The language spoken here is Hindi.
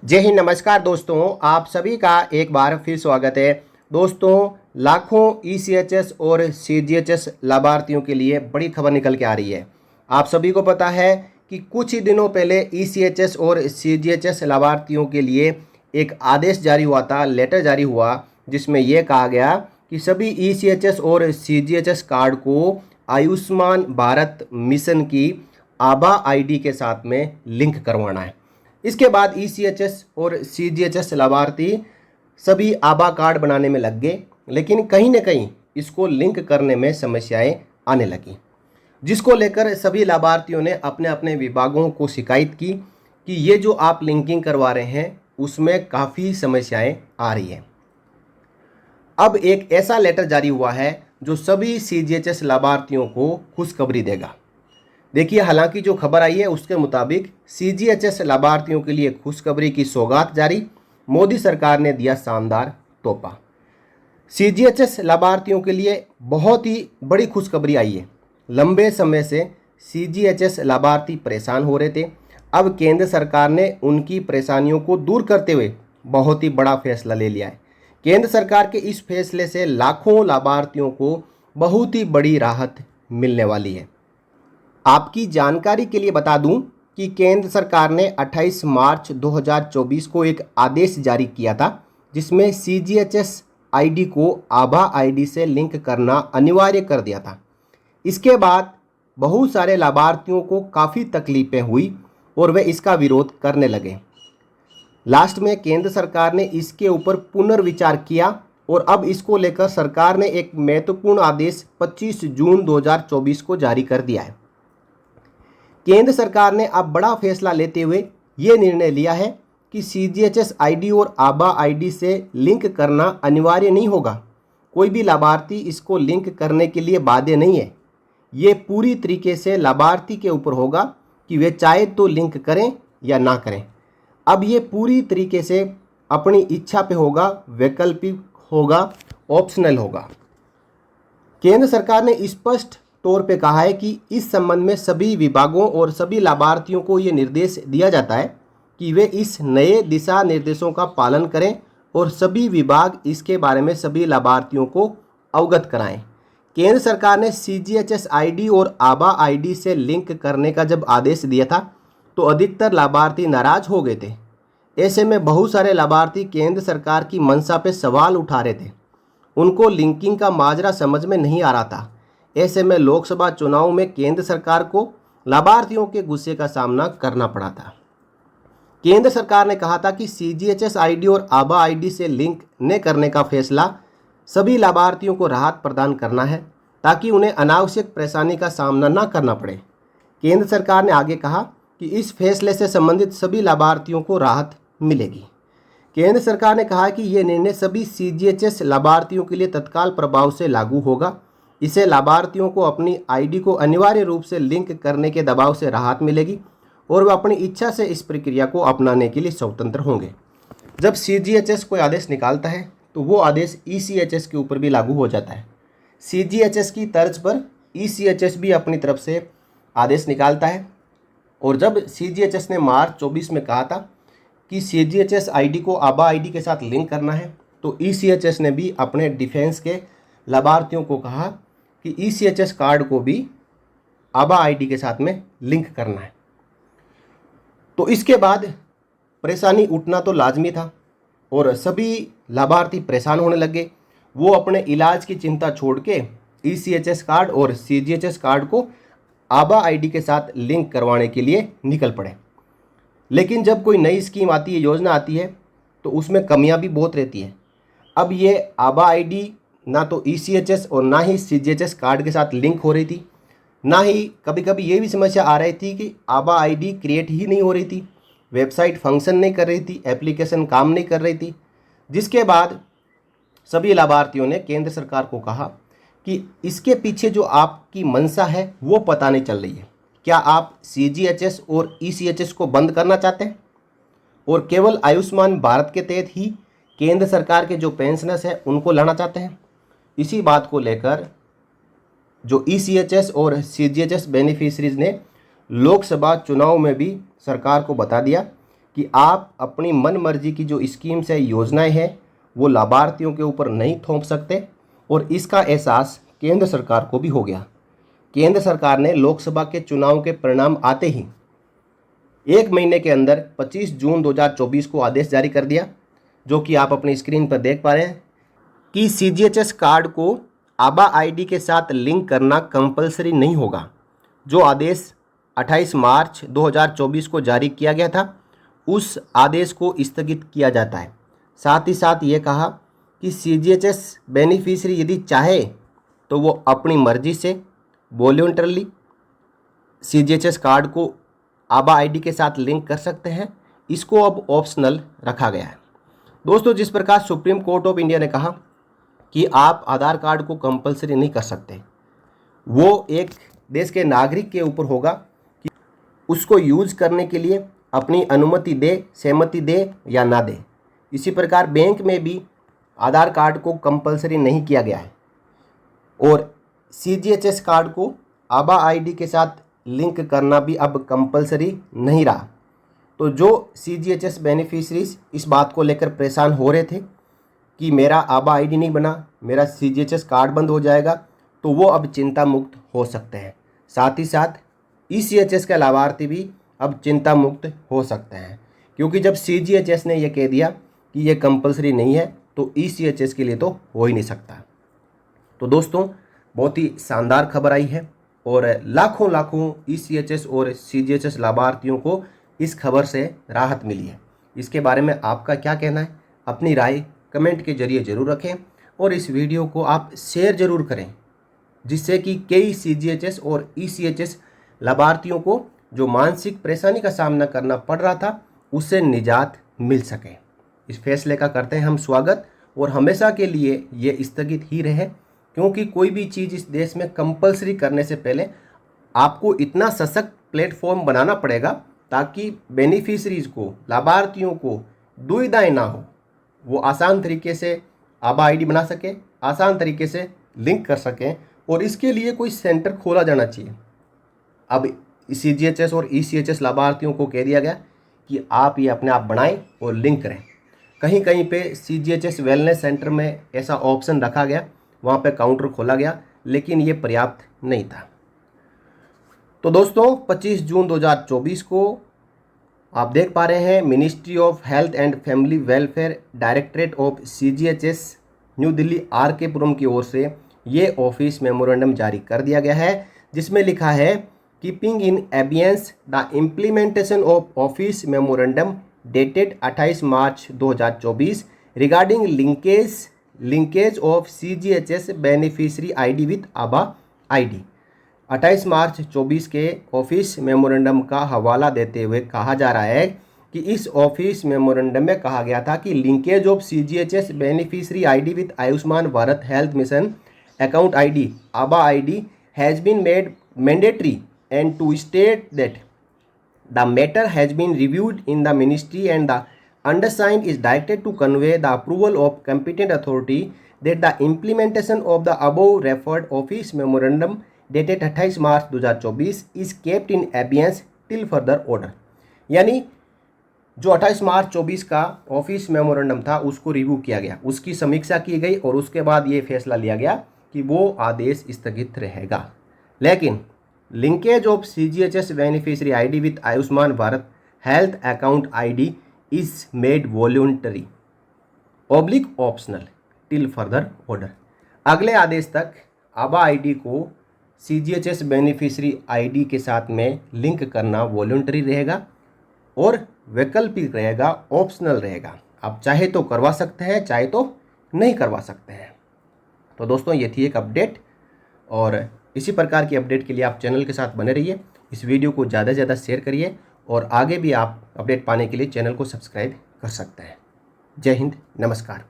जय हिंद, नमस्कार दोस्तों। आप सभी का एक बार फिर स्वागत है। दोस्तों, लाखों ईसीएचएस और सीजीएचएस लाभार्थियों के लिए बड़ी खबर निकल के आ रही है। आप सभी को पता है कि कुछ ही दिनों पहले ईसीएचएस और सीजीएचएस लाभार्थियों के लिए एक आदेश जारी हुआ था, लेटर जारी हुआ, जिसमें यह कहा गया कि सभी ईसीएचएस और सीजीएचएस कार्ड को आयुष्मान भारत मिशन की आभा आईडी के साथ में लिंक करवाना है। इसके बाद ईसीएचएस और सीजीएचएस लाभार्थी सभी आभा कार्ड बनाने में लग गए, लेकिन कहीं ना कहीं इसको लिंक करने में समस्याएं आने लगी, जिसको लेकर सभी लाभार्थियों ने अपने अपने विभागों को शिकायत की कि ये जो आप लिंकिंग करवा रहे हैं उसमें काफ़ी समस्याएं आ रही हैं। अब एक ऐसा लेटर जारी हुआ है जो सभी सीजीएचएस लाभार्थियों को खुशखबरी देगा। देखिए, हालांकि जो खबर आई है उसके मुताबिक सीजीएचएस लाभार्थियों के लिए खुशखबरी की सौगात जारी, मोदी सरकार ने दिया शानदार तोहफा। सीजीएचएस लाभार्थियों के लिए बहुत ही बड़ी खुशखबरी आई है। लंबे समय से सीजीएचएस लाभार्थी परेशान हो रहे थे। अब केंद्र सरकार ने उनकी परेशानियों को दूर करते हुए बहुत ही बड़ा फैसला ले लिया है। केंद्र सरकार के इस फैसले से लाखों लाभार्थियों को बहुत ही बड़ी राहत मिलने वाली है। आपकी जानकारी के लिए बता दूं कि केंद्र सरकार ने 28 मार्च 2024 को एक आदेश जारी किया था, जिसमें सीजीएचएस आईडी को आभा आईडी से लिंक करना अनिवार्य कर दिया था। इसके बाद बहुत सारे लाभार्थियों को काफ़ी तकलीफें हुई और वे इसका विरोध करने लगे। लास्ट में केंद्र सरकार ने इसके ऊपर पुनर्विचार किया और अब इसको लेकर सरकार ने एक महत्वपूर्ण आदेश 25 जून 2024 को जारी कर दिया है। केंद्र सरकार ने अब बड़ा फैसला लेते हुए ये निर्णय लिया है कि सीजीएचएस आईडी और आभा आईडी से लिंक करना अनिवार्य नहीं होगा। कोई भी लाभार्थी इसको लिंक करने के लिए बाध्य नहीं है। ये पूरी तरीके से लाभार्थी के ऊपर होगा कि वे चाहे तो लिंक करें या ना करें। अब ये पूरी तरीके से अपनी इच्छा पे होगा, वैकल्पिक होगा, ऑप्शनल होगा। केंद्र सरकार ने स्पष्ट तौर पे कहा है कि इस संबंध में सभी विभागों और सभी लाभार्थियों को ये निर्देश दिया जाता है कि वे इस नए दिशा निर्देशों का पालन करें और सभी विभाग इसके बारे में सभी लाभार्थियों को अवगत कराएं। केंद्र सरकार ने सीजीएचएस आईडी और आभा आईडी से लिंक करने का जब आदेश दिया था तो अधिकतर लाभार्थी नाराज हो गए थे। ऐसे में बहुत सारे लाभार्थी केंद्र सरकार की मंशा पे सवाल उठा रहे थे। उनको लिंकिंग का माजरा समझ में नहीं आ रहा था। ऐसे में लोकसभा चुनाव में केंद्र सरकार को लाभार्थियों के गुस्से का सामना करना पड़ा था। केंद्र सरकार ने कहा था कि सीजीएचएस आईडी और आभा आईडी से लिंक न करने का फैसला सभी लाभार्थियों को राहत प्रदान करना है, ताकि उन्हें अनावश्यक परेशानी का सामना न करना पड़े। केंद्र सरकार ने आगे कहा कि इस फैसले से संबंधित सभी लाभार्थियों को राहत मिलेगी। केंद्र सरकार ने कहा कि यह निर्णय सभी सीजीएचएस लाभार्थियों के लिए तत्काल प्रभाव से लागू होगा। इससे लाभार्थियों को अपनी आईडी को अनिवार्य रूप से लिंक करने के दबाव से राहत मिलेगी और वे अपनी इच्छा से इस प्रक्रिया को अपनाने के लिए स्वतंत्र होंगे। जब सीजीएचएस कोई आदेश निकालता है तो वो आदेश ईसीएचएस के ऊपर भी लागू हो जाता है। सीजीएचएस की तर्ज पर ईसीएचएस भी अपनी तरफ से आदेश निकालता है। और जब सीजीएचएस ने मार्च 24 में कहा था कि सीजीएचएस आईडी को आभा आईडी के साथ लिंक करना है, तो ईसीएचएस ने भी अपने डिफेंस के लाभार्थियों को कहा कि ईसीएचएस कार्ड को भी आभा आईडी के साथ में लिंक करना है। तो इसके बाद परेशानी उठना तो लाजमी था और सभी लाभार्थी परेशान होने लगे। वो अपने इलाज की चिंता छोड़ के ईसीएचएस कार्ड और सीजीएचएस कार्ड को आभा आईडी के साथ लिंक करवाने के लिए निकल पड़े। लेकिन जब कोई नई स्कीम आती है, योजना आती है, तो उसमें कमियां भी बहुत रहती है। अब ये आभा आईडी ना तो ईसीएचएस और ना ही सीजीएचएस कार्ड के साथ लिंक हो रही थी, ना ही कभी कभी ये भी समस्या आ रही थी कि आभा आईडी क्रिएट ही नहीं हो रही थी, वेबसाइट फंक्शन नहीं कर रही थी, एप्लीकेशन काम नहीं कर रही थी। जिसके बाद सभी लाभार्थियों ने केंद्र सरकार को कहा कि इसके पीछे जो आपकी मंशा है वो पता नहीं चल रही है। क्या आप सीजीएचएस और ईसीएचएस को बंद करना चाहते हैं और केवल आयुष्मान भारत के तहत ही केंद्र सरकार के जो पेंशनर्स हैं उनको लाना चाहते हैं? इसी बात को लेकर जो ईसीएचएस और सीजीएचएस बेनिफिशरीज ने लोकसभा चुनाव में भी सरकार को बता दिया कि आप अपनी मन मर्जी की जो स्कीम्स है, योजनाएं हैं, वो लाभार्थियों के ऊपर नहीं थोप सकते। और इसका एहसास केंद्र सरकार को भी हो गया। केंद्र सरकार ने लोकसभा के चुनाव के परिणाम आते ही 1 महीने के अंदर 25 जून 2024 को आदेश जारी कर दिया, जो कि आप अपनी स्क्रीन पर देख पा रहे हैं कि CGHS कार्ड को आभा आईडी के साथ लिंक करना कंपलसरी नहीं होगा। जो आदेश 28 मार्च 2024 को जारी किया गया था, उस आदेश को स्थगित किया जाता है। साथ ही साथ ये कहा कि CGHS बेनिफिशियरी यदि चाहे तो वो अपनी मर्जी से वॉलंटरली CGHS कार्ड को आभा आईडी के साथ लिंक कर सकते हैं। इसको अब ऑप्शनल रखा गया है। दोस्तों, जिस प्रकार सुप्रीम कोर्ट ऑफ इंडिया ने कहा कि आप आधार कार्ड को कंपलसरी नहीं कर सकते, वो एक देश के नागरिक के ऊपर होगा कि उसको यूज करने के लिए अपनी अनुमति दे, सहमति दे या ना दे। इसी प्रकार बैंक में भी आधार कार्ड को कंपलसरी नहीं किया गया है और CGHS कार्ड को आभा आईडी के साथ लिंक करना भी अब कंपलसरी नहीं रहा। तो जो CGHS बेनिफिशरीज इस बात को लेकर परेशान हो रहे थे कि मेरा आभा आईडी नहीं बना, मेरा CGHS कार्ड बंद हो जाएगा, तो वो अब चिंता मुक्त हो सकते हैं। साथ ही साथ ECHS के लाभार्थी भी अब चिंता मुक्त हो सकते हैं, क्योंकि जब CGHS ने यह कह दिया कि ये कंपलसरी नहीं है, तो ECHS के लिए तो हो ही नहीं सकता। तो दोस्तों, बहुत ही शानदार खबर आई है और लाखों लाखों ECHS और CGHS लाभार्थियों को इस खबर से राहत मिली है। इसके बारे में आपका क्या कहना है? अपनी राय कमेंट के जरिए ज़रूर रखें और इस वीडियो को आप शेयर ज़रूर करें, जिससे कि कई CGHS और ECHS लाभार्थियों को जो मानसिक परेशानी का सामना करना पड़ रहा था, उससे निजात मिल सके। इस फैसले का करते हैं हम स्वागत और हमेशा के लिए ये स्थगित ही रहे, क्योंकि कोई भी चीज़ इस देश में कंपलसरी करने से पहले आपको इतना सशक्त प्लेटफॉर्म बनाना पड़ेगा ताकि बेनिफिशरीज को, लाभार्थियों को दुविधाएं ना हो, वो आसान तरीके से आभा आईडी बना सके, आसान तरीके से लिंक कर सकें। और इसके लिए कोई सेंटर खोला जाना चाहिए। अब CGHS और ECHS लाभार्थियों को कह दिया गया कि आप ये अपने आप बनाएं और लिंक करें। कहीं कहीं पे CGHS वेलनेस सेंटर में ऐसा ऑप्शन रखा गया, वहाँ पे काउंटर खोला गया, लेकिन ये पर्याप्त नहीं था। तो दोस्तों, 25 जून 2024 को आप देख पा रहे हैं, ministry of health and family welfare directorate of CGHS new Delhi RK पुरम की ओर से ये ऑफिस मेमोरेंडम जारी कर दिया गया है, जिसमें लिखा है keeping in abeyance the implementation of office memorandum dated 28 March 2024 regarding linkage of CGHS beneficiary ID with आभा आईडी। 28 मार्च 24 के ऑफिस मेमोरेंडम का हवाला देते हुए कहा जा रहा है कि इस ऑफिस मेमोरेंडम में कहा गया था कि linkage of CGHS beneficiary ID with Ayushman Bharat health mission account ID आभा ID has been made mandatory and to state that the matter has been reviewed in the ministry and the undersigned is directed to convey the approval of competent authority that the implementation of the above referred office memorandum dated 28 March 2024 is kept in abeyance till further order। यानी जो 28 मार्च 24 का ऑफिस मेमोरेंडम था, उसको रिव्यू किया गया, उसकी समीक्षा की गई और उसके बाद ये फैसला लिया गया कि वो आदेश स्थगित रहेगा। लेकिन linkage of CGHS beneficiary ID with Ayushman Bharat health account ID is made voluntary oblique optional till further order. अगले आदेश तक आभा आईडी को CGHS बेनिफिशरी आईडी के साथ में लिंक करना वॉलंटरी रहेगा और वैकल्पिक रहेगा, ऑप्शनल रहेगा। आप चाहे तो करवा सकते हैं, चाहे तो नहीं करवा सकते हैं। तो दोस्तों, ये थी एक अपडेट और इसी प्रकार की अपडेट के लिए आप चैनल के साथ बने रहिए। इस वीडियो को ज़्यादा से ज़्यादा शेयर करिए और आगे भी आप अपडेट पाने के लिए चैनल को सब्सक्राइब कर सकते हैं। जय हिंद, नमस्कार।